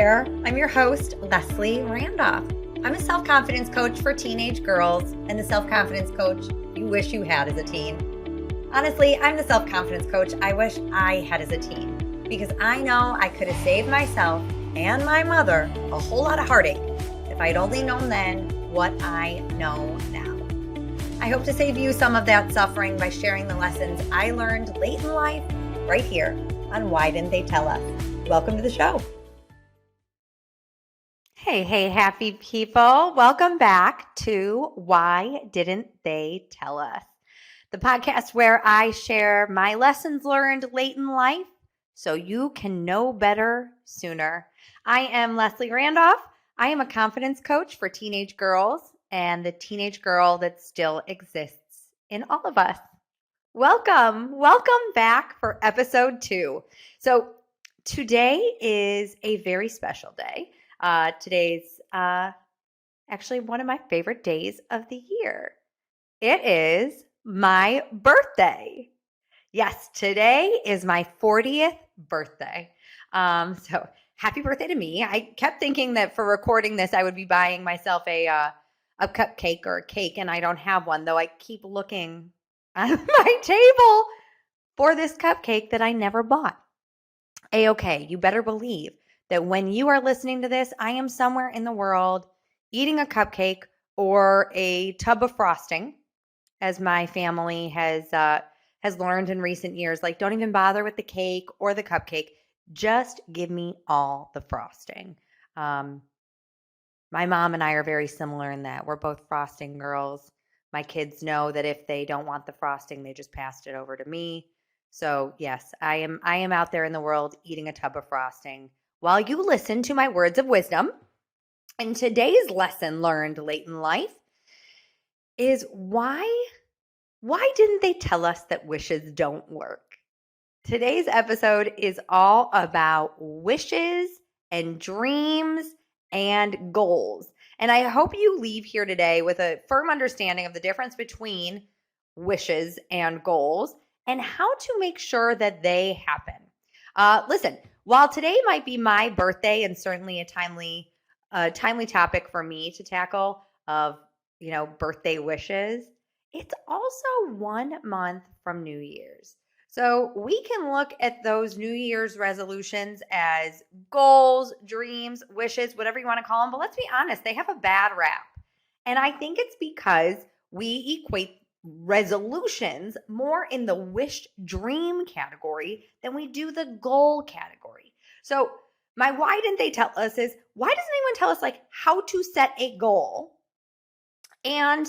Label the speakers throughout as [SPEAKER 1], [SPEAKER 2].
[SPEAKER 1] there. I'm your host, Leslie Randolph. I'm a self-confidence coach for teenage girls and the self-confidence coach you wish you had as a teen. Honestly, I'm the self-confidence coach I wish I had as a teen because I know I could have saved myself and my mother a whole lot of heartache if I'd only known then what I know now. I hope to save you some of that suffering by sharing the lessons I learned late in life right here on Why Didn't They Tell Us? Welcome to the show. Hey, happy people. Welcome back to Why Didn't They Tell Us? The podcast where I share my lessons learned late in life so you can know better sooner. I am Leslie Randolph. I am a confidence coach for teenage girls and the teenage girl that still exists in all of us. Welcome back for episode 2. So today is a very special day. Today's actually one of my favorite days of the year. It is my birthday. Yes, today is my 40th birthday. So happy birthday to me. I kept thinking that for recording this, I would be buying myself a cupcake or a cake, and I don't have one, though I keep looking on my table for this cupcake that I never bought. A-okay, you better believe that when you are listening to this, I am somewhere in the world eating a cupcake or a tub of frosting, as my family has learned in recent years. Like, don't even bother with the cake or the cupcake. Just give me all the frosting. My mom and I are very similar in that we're both frosting girls. My kids know that if they don't want the frosting, they just passed it over to me. So yes, I am out there in the world eating a tub of frosting while you listen to my words of wisdom. And today's lesson learned late in life is why didn't they tell us that wishes don't work? Today's episode is all about wishes and dreams and goals. And I hope you leave here today with a firm understanding of the difference between wishes and goals and how to make sure that they happen. Listen, while today might be my birthday and certainly a timely topic for me to tackle of, birthday wishes, it's also 1 month from New Year's. So we can look at those New Year's resolutions as goals, dreams, wishes, whatever you want to call them. But let's be honest, they have a bad rap. And I think it's because we equate resolutions more in the wish dream category than we do the goal category. So my why didn't they tell us is, why doesn't anyone tell us like how to set a goal and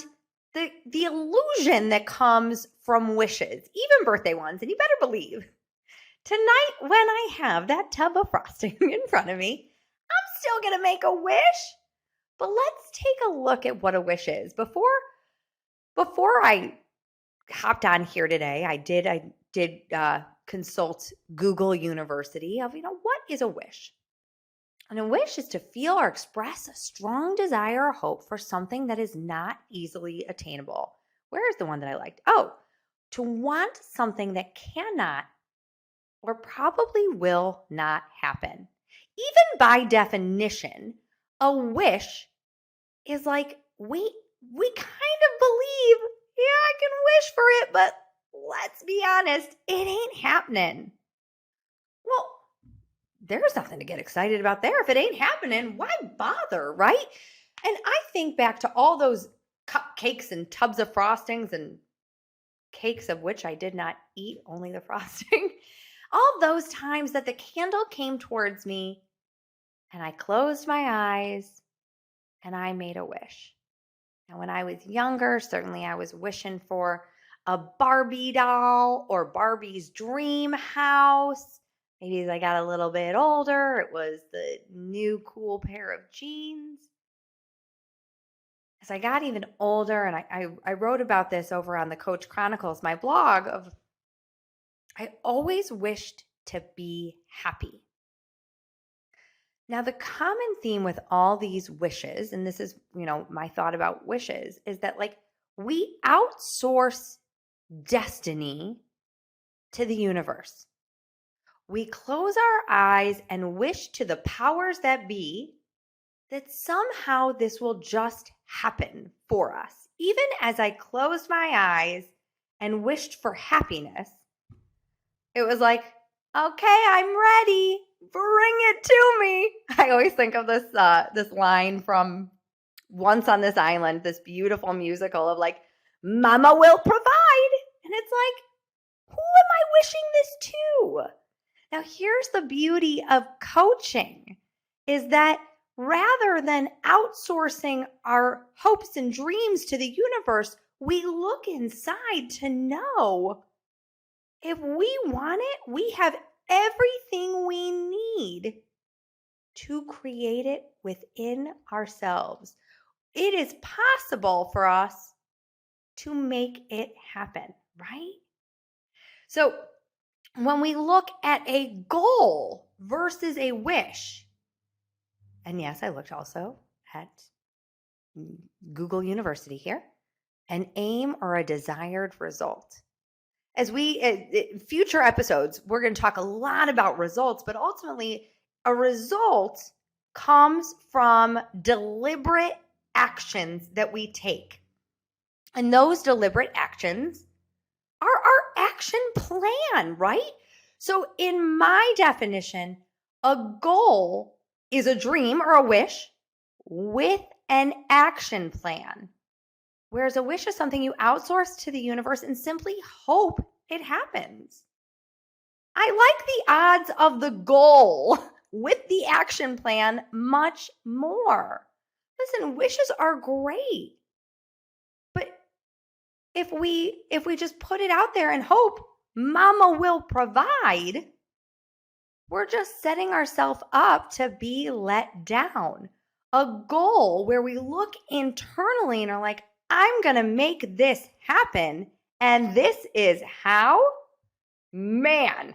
[SPEAKER 1] the illusion that comes from wishes, even birthday ones? And you better believe tonight when I have that tub of frosting in front of me, I'm still going to make a wish. But let's take a look at what a wish is. Before I hopped on here today, I did consult Google University of, what is a wish? And a wish is to feel or express a strong desire or hope for something that is not easily attainable. Where is the one that I liked? Oh, to want something that cannot or probably will not happen. Even by definition, a wish is like, we kind of believe, yeah, I can wish for it, but let's be honest, it ain't happening. Well, there's nothing to get excited about there. If it ain't happening, why bother, right? And I think back to all those cupcakes and tubs of frostings and cakes of which I did not eat, only the frosting. All those times that the candle came towards me and I closed my eyes and I made a wish. And when I was younger, certainly I was wishing for a Barbie doll or Barbie's dream house. Maybe as I got a little bit older, it was the new cool pair of jeans. As I got even older, and I wrote about this over on the Coach Chronicles, my blog, I always wished to be happy. Now, the common theme with all these wishes, and this is, my thought about wishes, is that we outsource destiny to the universe. we close our eyes and wish to the powers that be that somehow this will just happen for us. Even as I closed my eyes and wished for happiness, it was like, okay, I'm ready. Bring it to me. I always think of this line from Once on This Island, this beautiful musical of like, Mama will provide. And it's like, who am I wishing this to? Now, here's the beauty of coaching is that rather than outsourcing our hopes and dreams to the universe, we look inside to know if we want it, we have everything we need to create it within ourselves. It is possible for us to make it happen, right? So when we look at a goal versus a wish, and yes, I looked also at Google University here, an aim or a desired result. As in future episodes, we're going to talk a lot about results, but ultimately a result comes from deliberate actions that we take. And those deliberate actions are our action plan, right? So in my definition, a goal is a dream or a wish with an action plan. Whereas a wish is something you outsource to the universe and simply hope it happens. I like the odds of the goal with the action plan much more. Listen, wishes are great. But if we just put it out there and hope Mama will provide, we're just setting ourselves up to be let down. A goal where we look internally and are like, I'm going to make this happen, and this is how? Man,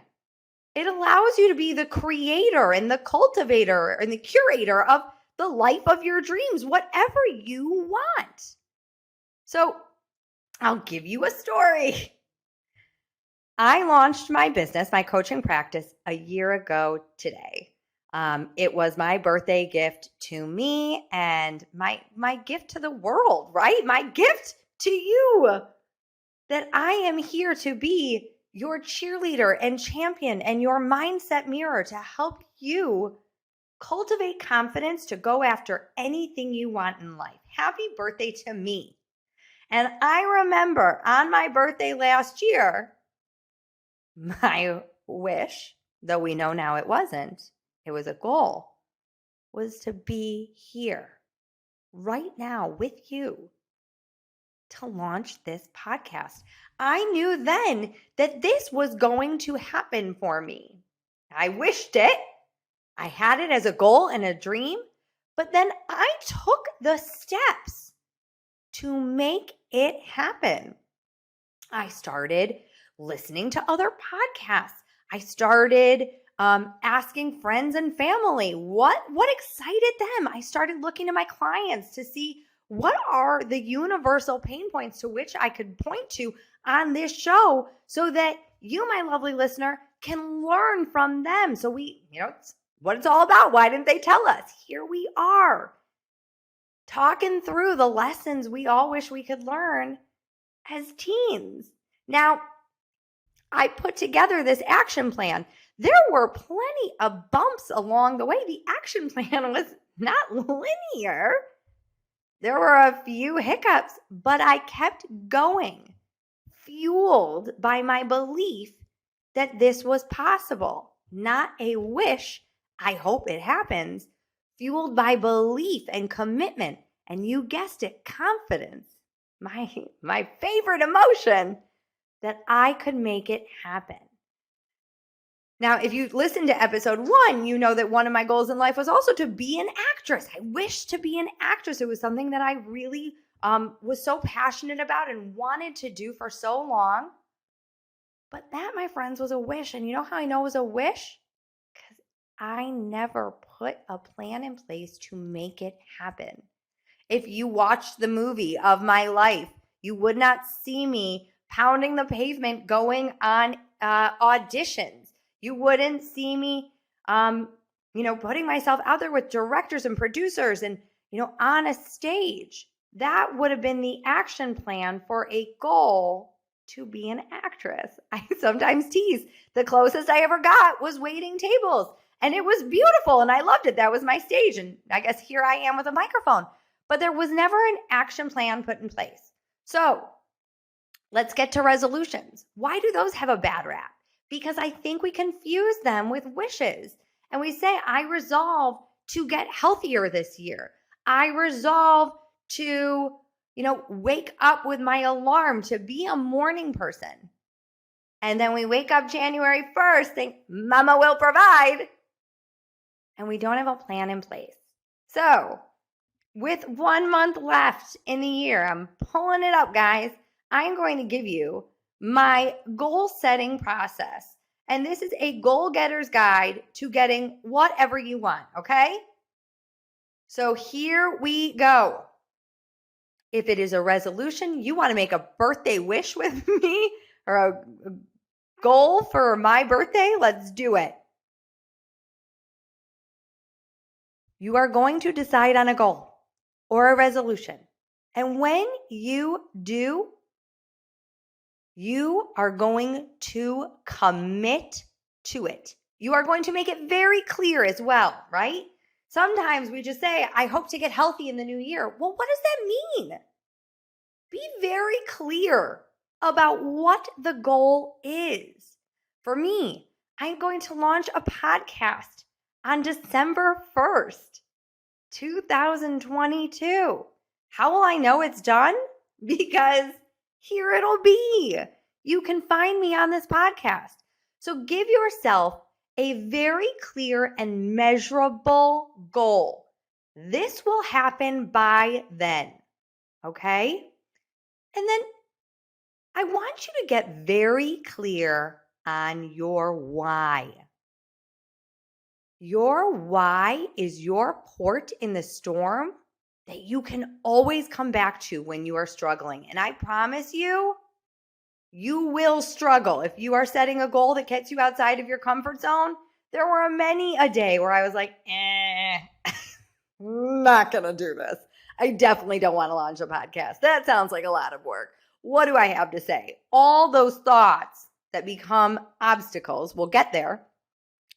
[SPEAKER 1] it allows you to be the creator and the cultivator and the curator of the life of your dreams, whatever you want. So I'll give you a story. I launched my business, my coaching practice, a year ago today. It was my birthday gift to me and my gift to the world, right? My gift to you, that I am here to be your cheerleader and champion and your mindset mirror to help you cultivate confidence to go after anything you want in life. Happy birthday to me. And I remember on my birthday last year, my wish, though we know now it wasn't, it was a goal, was to be here right now with you to launch this podcast. I knew then that this was going to happen for me. I wished it. I had it as a goal and a dream, but then I took the steps to make it happen. I started listening to other podcasts. I started asking friends and family what excited them. I started looking to my clients to see what are the universal pain points to which I could point to on this show so that you, my lovely listener, can learn from them. So it's what it's all about. Why didn't they tell us? Here we are, talking through the lessons we all wish we could learn as teens. Now, I put together this action plan. There were plenty of bumps along the way. The action plan was not linear. There were a few hiccups, but I kept going, fueled by my belief that this was possible, not a wish. I hope it happens, fueled by belief and commitment. And you guessed it, confidence, my favorite emotion, that I could make it happen. Now, if you listen to episode 1, you know that one of my goals in life was also to be an actress. I wished to be an actress. It was something that I really was so passionate about and wanted to do for so long. But that, my friends, was a wish. And you know how I know it was a wish? Because I never put a plan in place to make it happen. If you watched the movie of my life, you would not see me pounding the pavement going on auditions. You wouldn't see me, putting myself out there with directors and producers and, on a stage. That would have been the action plan for a goal to be an actress. I sometimes tease the closest I ever got was waiting tables, and it was beautiful and I loved it. That was my stage. And I guess here I am with a microphone, but there was never an action plan put in place. So let's get to resolutions. Why do those have a bad rap? Because I think we confuse them with wishes. And we say, I resolve to get healthier this year. I resolve to, wake up with my alarm to be a morning person. And then we wake up January 1st, think, Mama will provide. And we don't have a plan in place. So with 1 month left in the year, I'm pulling it up, guys. I'm going to give you my goal setting process. And this is a goal getter's guide to getting whatever you want, okay? So here we go. If it is a resolution, you want to make a birthday wish with me or a goal for my birthday, let's do it. You are going to decide on a goal or a resolution. And when you do, you are going to commit to it. You are going to make it very clear as well, right? Sometimes we just say, I hope to get healthy in the new year. Well, what does that mean? Be very clear about what the goal is. For me, I'm going to launch a podcast on December 1st, 2022. How will I know it's done? Because here it'll be. You can find me on this podcast. So give yourself a very clear and measurable goal. This will happen by then, okay? And then I want you to get very clear on your why. Your why is your port in the storm that you can always come back to when you are struggling. And I promise you, you will struggle. If you are setting a goal that gets you outside of your comfort zone, there were many a day where I was like, not going to do this. I definitely don't want to launch a podcast. That sounds like a lot of work. What do I have to say? All those thoughts that become obstacles, we'll get there,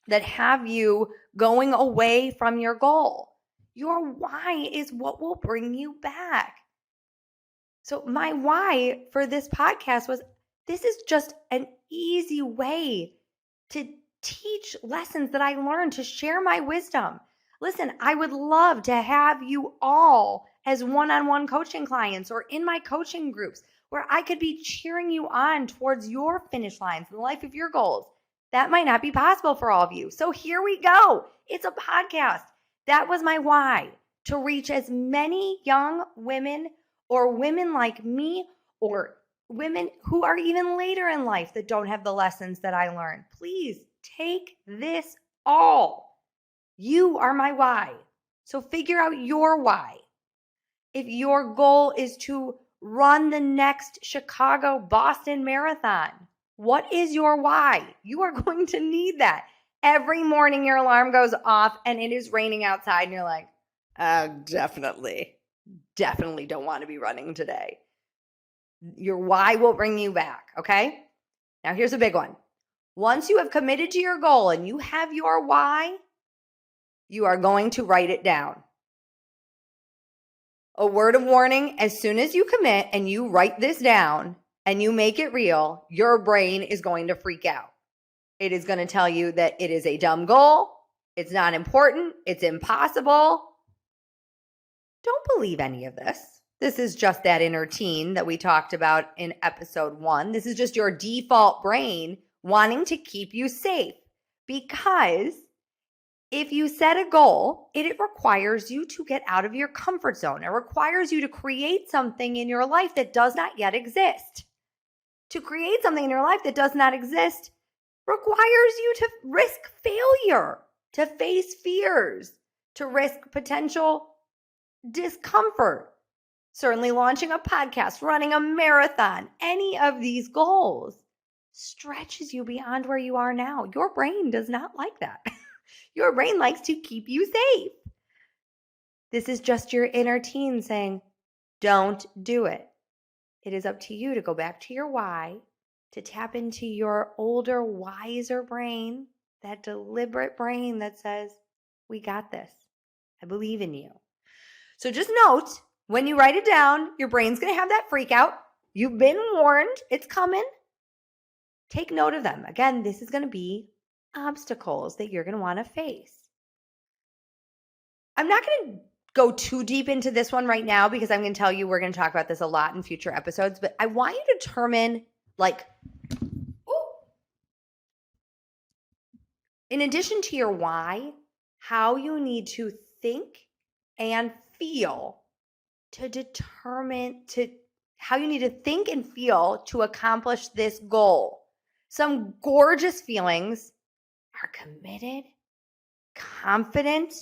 [SPEAKER 1] that have you going away from your goal. Your why is what will bring you back. So my why for this podcast was, this is just an easy way to teach lessons that I learned, to share my wisdom. Listen, I would love to have you all as one-on-one coaching clients or in my coaching groups where I could be cheering you on towards your finish lines in the life of your goals. That might not be possible for all of you. So here we go. It's a podcast. That was my why, to reach as many young women or women like me or women who are even later in life that don't have the lessons that I learned. Please take this all. You are my why. So figure out your why. If your goal is to run the next Chicago-Boston marathon, what is your why? You are going to need that. Every morning your alarm goes off and it is raining outside and you're like, definitely don't want to be running today. Your why will bring you back, okay? Now here's a big one. Once you have committed to your goal and you have your why, you are going to write it down. A word of warning, as soon as you commit and you write this down and you make it real, your brain is going to freak out. It is going to tell you that it is a dumb goal, it's not important, it's impossible. Don't believe any of this. This is just that inner teen that we talked about in episode 1. This is just your default brain wanting to keep you safe, because if you set a goal, it requires you to get out of your comfort zone. It requires you to create something in your life that does not yet exist. To create something in your life that does not exist requires you to risk failure, to face fears, to risk potential discomfort. Certainly launching a podcast, running a marathon, any of these goals. stretches you beyond where you are now. Your brain does not like that. Your brain likes to keep you safe. This is just your inner teen saying, don't do it. It is up to you to go back to your why, to tap into your older, wiser brain, that deliberate brain that says, we got this. I believe in you. So just note, when you write it down, your brain's going to have that freak out. You've been warned. It's coming. Take note of them. Again, this is going to be obstacles that you're going to want to face. I'm not going to go too deep into this one right now because I'm going to tell you we're going to talk about this a lot in future episodes, but I want you to determine, in addition to your why, how you need to think and feel to determine how you need to think and feel to accomplish this goal. Some gorgeous feelings are committed, confident,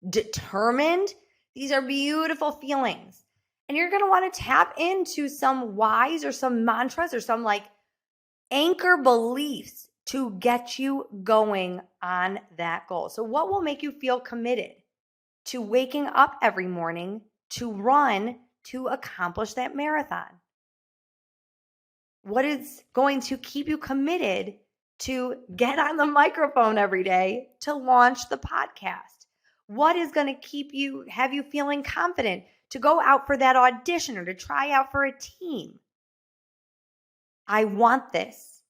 [SPEAKER 1] determined. These are beautiful feelings. And you're going to want to tap into some whys or some mantras or some anchor beliefs to get you going on that goal. So what will make you feel committed to waking up every morning to run to accomplish that marathon? What is going to keep you committed to get on the microphone every day to launch the podcast? What is going to have you feeling confident to go out for that audition or to try out for a team? I want this.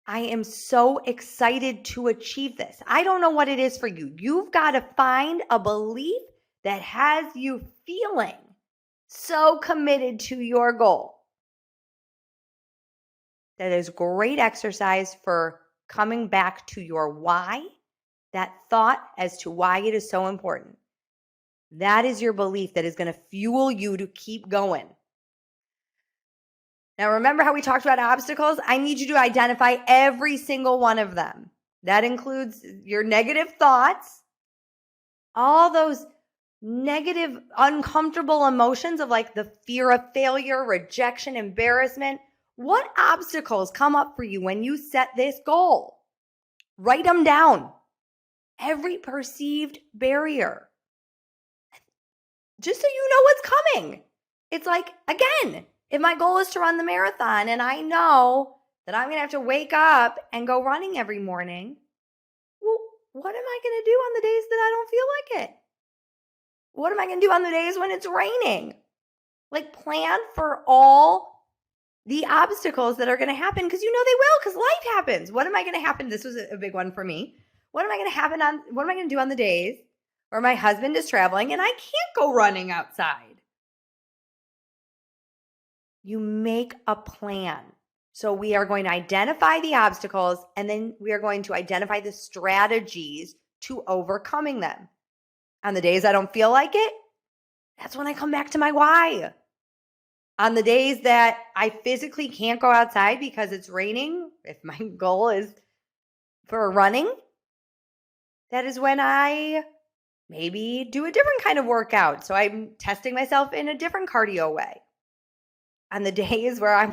[SPEAKER 1] I am so excited to achieve this. I don't know what it is for you. You've got to find a belief that has you feeling so committed to your goal. That is great exercise for coming back to your why, that thought as to why it is so important. That is your belief that is going to fuel you to keep going. Now, remember how we talked about obstacles? I need you to identify every single one of them. That includes your negative thoughts, all those negative, uncomfortable emotions of the fear of failure, rejection, embarrassment. What obstacles come up for you when you set this goal? Write them down. Every perceived barrier. Just so you know what's coming. It's again, if my goal is to run the marathon and I know that I'm going to have to wake up and go running every morning, well, what am I going to do on the days that I don't feel like it? What am I going to do on the days when it's raining? Plan for all the obstacles that are going to happen because they will, because life happens. What am I going to happen? This was a big one for me. What am I going to do on the days where my husband is traveling and I can't go running outside? You make a plan. So we are going to identify the obstacles and then we are going to identify the strategies to overcoming them. On the days I don't feel like it, that's when I come back to my why. On the days that I physically can't go outside because it's raining, if my goal is for running, that is when I maybe do a different kind of workout. So I'm testing myself in a different cardio way. On the days where I'm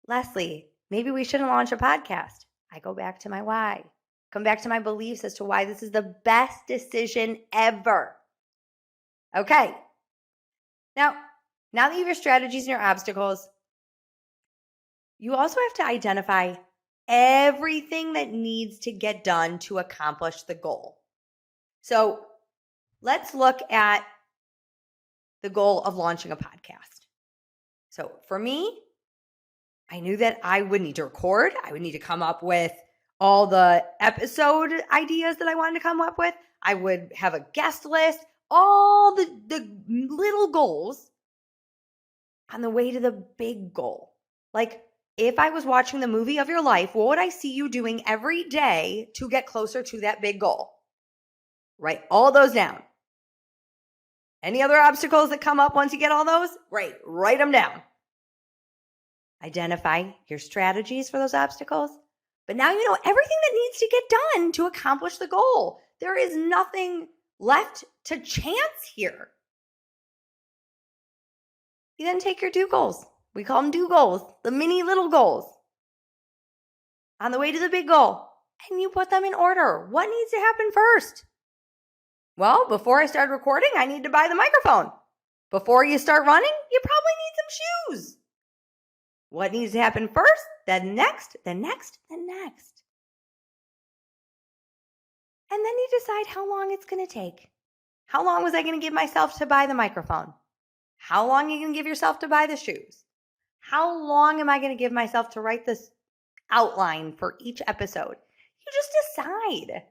[SPEAKER 1] Leslie, maybe we shouldn't launch a podcast, I go back to my why. Come back to my beliefs as to why this is the best decision ever. Okay. Now that you have your strategies and your obstacles, you also have to identify everything that needs to get done to accomplish the goal. So let's look at the goal of launching a podcast. So for me, I knew that I would need to record. I would need to come up with all the episode ideas that I wanted to come up with. I would have a guest list, all the little goals on the way to the big goal. If I was watching the movie of your life, what would I see you doing every day to get closer to that big goal? Write all those down. Any other obstacles that come up once you get all those? Great, write them down. Identify your strategies for those obstacles. But now you know everything that needs to get done to accomplish the goal. There is nothing left to chance here. You then take your 2 goals. We call them do goals, the mini little goals on the way to the big goal. And you put them in order. What needs to happen first? Well, before I start recording, I need to buy the microphone. Before you start running, you probably need some shoes. What needs to happen first? Then next, then next, then next. And then you decide how long it's going to take. How long was I going to give myself to buy the microphone? How long are you going to give yourself to buy the shoes? How long am I going to give myself to write this outline for each episode? You just decide.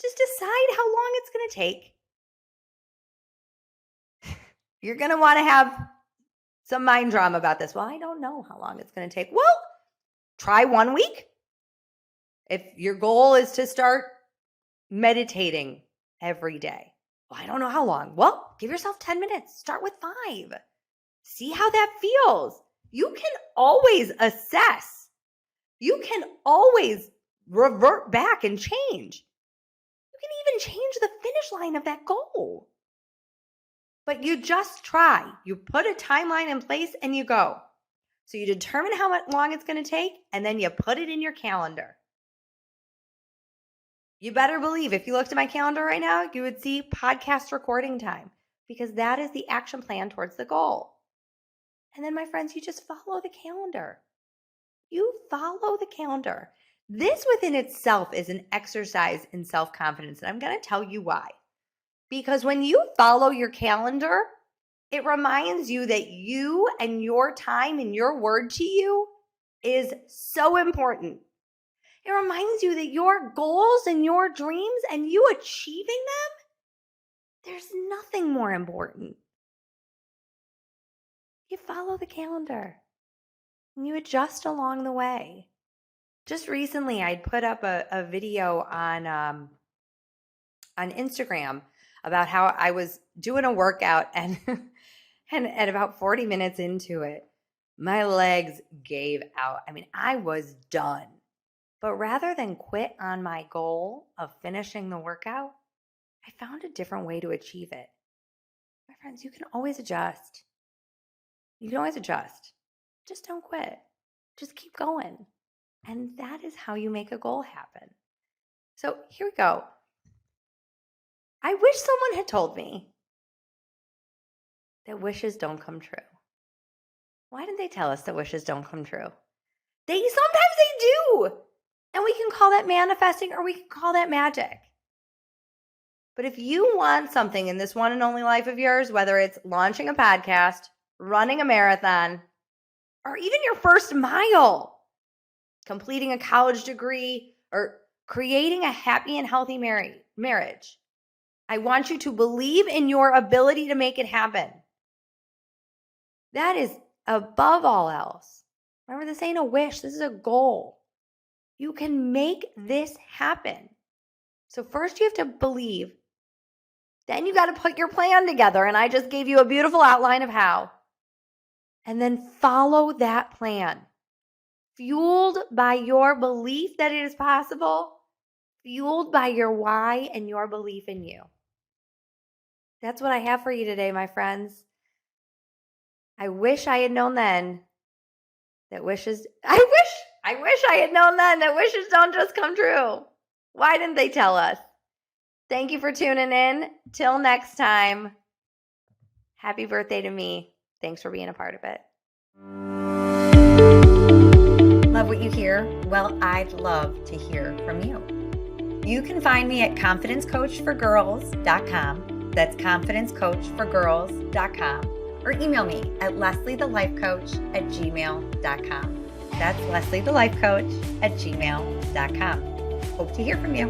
[SPEAKER 1] Just decide how long it's going to take. You're going to want to have some mind drama about this. Well, I don't know how long it's going to take. Well, try 1 week. If your goal is to start meditating every day. Well, I don't know how long. Well, give yourself 10 minutes. Start with 5. See how that feels. You can always assess. You can always revert back and change. You can even change the finish line of that goal. But you just try. You put a timeline in place and you go. So you determine how long it's going to take, and then you put it in your calendar. You better believe if you looked at my calendar right now, you would see podcast recording time, because that is the action plan towards the goal. And then, my friends, you just follow the calendar. You follow the calendar. This within itself is an exercise in self-confidence, and I'm going to tell you why. Because when you follow your calendar, it reminds you that you and your time and your word to you is so important. It reminds you that your goals and your dreams and you achieving them, there's nothing more important. You follow the calendar and you adjust along the way. Just recently, I'd put up a video on Instagram about how I was doing a workout and at about 40 minutes into it, my legs gave out. I mean, I was done. But rather than quit on my goal of finishing the workout, I found a different way to achieve it. My friends, you can always adjust. You can always adjust. Just don't quit. Just keep going. And that is how you make a goal happen. So here we go. I wish someone had told me that wishes don't come true. Why didn't they tell us that wishes don't come true? Sometimes they do. And we can call that manifesting, or we can call that magic. But if you want something in this one and only life of yours, whether it's launching a podcast, running a marathon, or even your first mile, completing a college degree, or creating a happy and healthy marriage, I want you to believe in your ability to make it happen. That is above all else. Remember, this ain't a wish. This is a goal. You can make this happen. So first you have to believe. Then you got to put your plan together. And I just gave you a beautiful outline of how. And then follow that plan. Fueled by your belief that it is possible. Fueled by your why and your belief in you. That's what I have for you today, my friends. I wish I had known then that wishes... I wish I had known then that wishes don't just come true. Why didn't they tell us? Thank you for tuning in. Till next time. Happy birthday to me. Thanks for being a part of it. Love what you hear? Well, I'd love to hear from you. You can find me at confidencecoachforgirls.com. That's confidencecoachforgirls.com. Or email me at lesliethelifecoach@gmail.com. That's lesliethelifecoach@gmail.com. Hope to hear from you.